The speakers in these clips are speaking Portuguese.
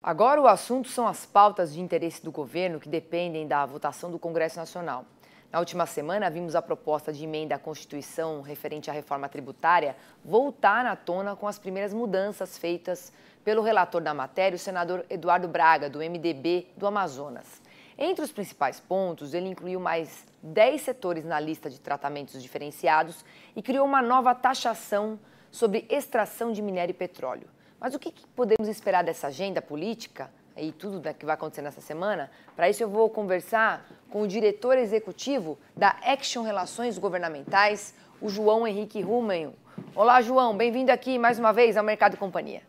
Agora o assunto são as pautas de interesse do governo que dependem da votação do Congresso Nacional. Na última semana, vimos a proposta de emenda à Constituição referente à reforma tributária voltar à tona com as primeiras mudanças feitas pelo relator da matéria, o senador Eduardo Braga, do MDB do Amazonas. Entre os principais pontos, ele incluiu mais 10 setores na lista de tratamentos diferenciados e criou uma nova taxação sobre extração de minério e petróleo. Mas o que podemos esperar dessa agenda política e tudo que vai acontecer nessa semana? Para isso eu vou conversar com o diretor executivo da Action Relações Governamentais, o João Henrique Rumenho. Olá, João, bem-vindo aqui mais uma vez ao Mercado e Companhia.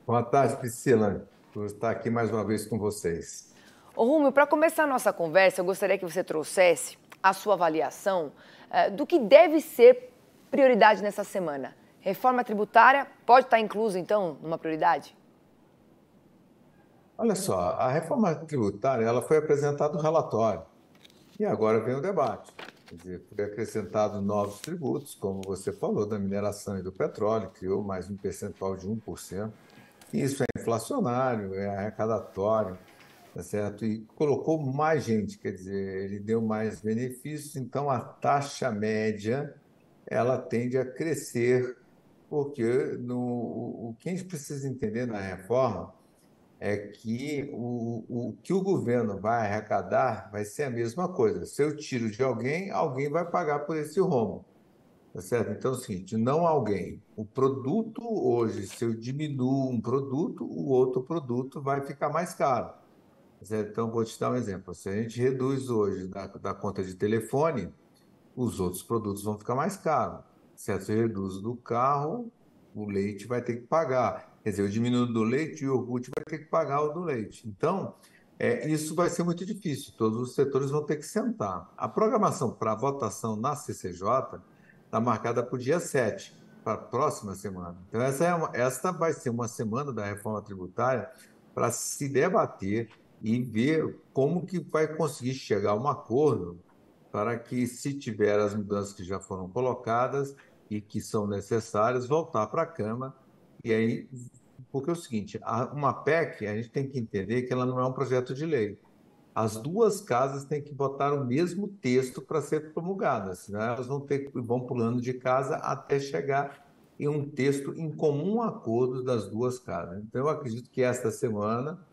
Boa tarde, Priscila, por estar aqui mais uma vez com vocês. Ô Rumenho, para começar a nossa conversa, eu gostaria que você trouxesse a sua avaliação do que deve ser prioridade nessa semana. Reforma tributária pode estar inclusa, então, numa prioridade? Olha só, a reforma tributária ela foi apresentada no relatório e agora vem o debate. Quer dizer, foi acrescentado novos tributos, como você falou, da mineração e do petróleo, criou mais um percentual de 1%. Isso é inflacionário, é arrecadatório, tá certo? E colocou mais gente, quer dizer, ele deu mais benefícios, então a taxa média ela tende a crescer, porque o que a gente precisa entender na reforma é que o que o governo vai arrecadar vai ser a mesma coisa. Se eu tiro de alguém, alguém vai pagar por esse rombo. Tá certo? Então é o seguinte, não alguém. O produto hoje, se eu diminuo um produto, o outro produto vai ficar mais caro. Tá certo? Então, vou te dar um exemplo. Se a gente reduz hoje da conta de telefone, os outros produtos vão ficar mais caros. Certo? Se eu reduzo do carro, o leite vai ter que pagar. Quer dizer, eu diminuo do leite e o iogurte vai ter que pagar o do leite. Então, isso vai ser muito difícil. Todos os setores vão ter que sentar. A programação para a votação na CCJ está marcada para o dia 7, para a próxima semana. Então, esta vai ser uma semana da reforma tributária para se debater e ver como que vai conseguir chegar a um acordo para que, se tiver as mudanças que já foram colocadas e que são necessárias, voltar para a Câmara. E aí, porque é o seguinte, uma PEC, a gente tem que entender que ela não é um projeto de lei. As duas casas têm que votar o mesmo texto para ser promulgada, senão elas vão pulando de casa até chegar em um texto em comum acordo das duas casas. Então, eu acredito que esta semana,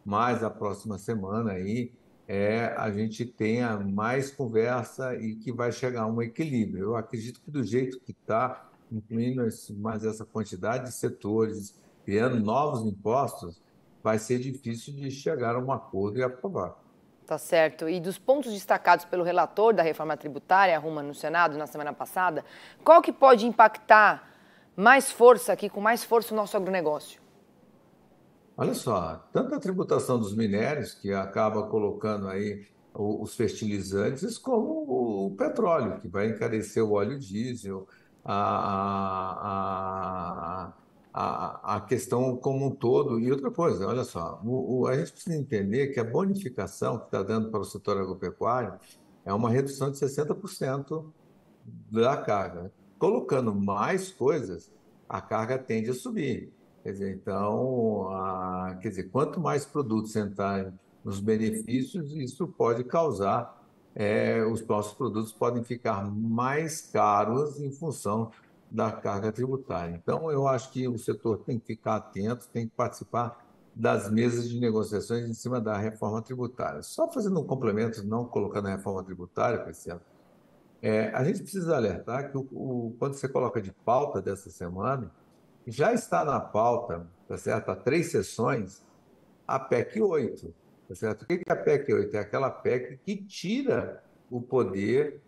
mais a próxima semana aí, a gente tenha mais conversa e que vai chegar a um equilíbrio. Eu acredito que do jeito que está, incluindo mais essa quantidade de setores, criando novos impostos, vai ser difícil de chegar a um acordo e aprovar. Tá certo. E dos pontos destacados pelo relator da reforma tributária, Ruma, no Senado, na semana passada, qual que pode impactar mais força aqui, com mais força, o nosso agronegócio? Olha só, tanto a tributação dos minérios, que acaba colocando aí os fertilizantes, como o petróleo, que vai encarecer o óleo diesel, a questão como um todo. E outra coisa, olha só, a gente precisa entender que a bonificação que está dando para o setor agropecuário é uma redução de 60% da carga. Colocando mais coisas, a carga tende a subir. Quer dizer, então, quer dizer, quanto mais produtos entrarem nos benefícios, isso pode causar, os nossos produtos podem ficar mais caros em função da carga tributária. Então, eu acho que o setor tem que ficar atento, tem que participar das mesas de negociações em cima da reforma tributária. Só fazendo um complemento, não colocando a reforma tributária, Priscila, a gente precisa alertar que quando você coloca de pauta dessa semana, já está na pauta, tá certo? Há 3 sessões, a PEC 8, tá certo? O que é a PEC 8? É aquela PEC que tira o poder,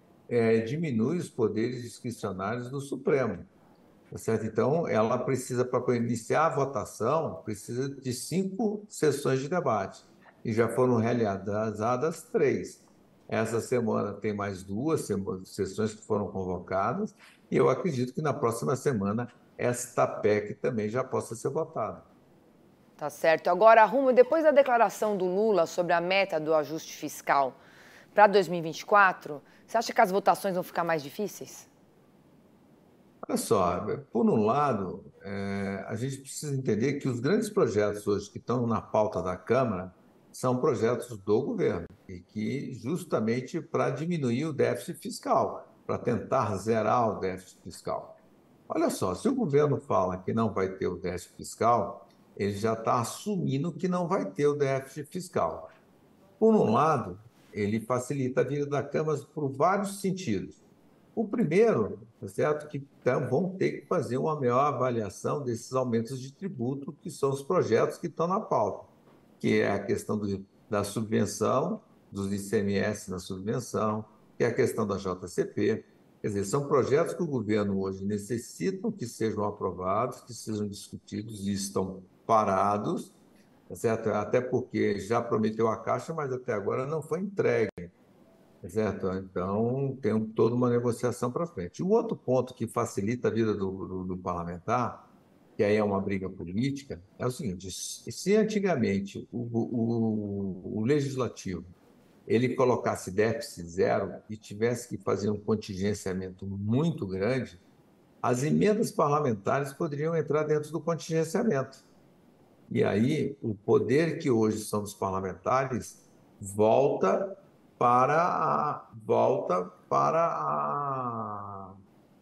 diminui os poderes discricionários do Supremo, tá certo? Então, ela precisa, para iniciar a votação, precisa de 5 sessões de debate, e já foram realizadas 3. Essa semana tem mais 2 sessões que foram convocadas, e eu acredito que na próxima semana esta PEC também já possa ser votada. Tá certo. Agora, Rumo, depois da declaração do Lula sobre a meta do ajuste fiscal para 2024, você acha que as votações vão ficar mais difíceis? Olha só, por um lado, a gente precisa entender que os grandes projetos hoje que estão na pauta da Câmara são projetos do governo e que justamente para diminuir o déficit fiscal, para tentar zerar o déficit fiscal. Olha só, se o governo fala que não vai ter o déficit fiscal, ele já está assumindo que não vai ter o déficit fiscal. Por um lado, ele facilita a vida da Câmara por vários sentidos. O primeiro, tá certo, que vão ter que fazer uma melhor avaliação desses aumentos de tributo, que são os projetos que estão na pauta, que é a questão da subvenção, dos ICMS na subvenção, que é a questão da JCP. Quer dizer, são projetos que o governo hoje necessitam que sejam aprovados, que sejam discutidos e estão parados, tá certo? Até porque já prometeu a Caixa, mas até agora não foi entregue. Certo? Então, tem toda uma negociação para frente. O outro ponto que facilita a vida do parlamentar, que aí é uma briga política, é o seguinte: se antigamente o legislativo ele colocasse déficit zero e tivesse que fazer um contingenciamento muito grande, as emendas parlamentares poderiam entrar dentro do contingenciamento. E aí, o poder que hoje são dos parlamentares volta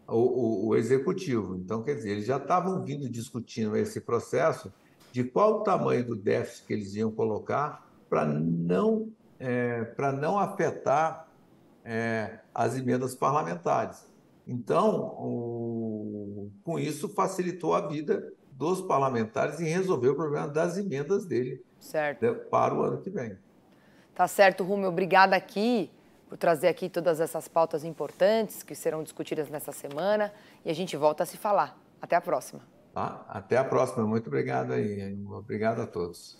o executivo. Então, quer dizer, eles já estavam vindo discutindo esse processo de qual o tamanho do déficit que eles iam colocar para não afetar as emendas parlamentares. Então, com isso, facilitou a vida dos parlamentares em resolver o problema das emendas dele, Certo. né, para o ano que vem. Tá certo, Rúmel. Obrigada aqui por trazer aqui todas essas pautas importantes que serão discutidas nessa semana e a gente volta a se falar. Até a próxima. Tá? Até a próxima. Muito obrigado aí. Obrigado a todos.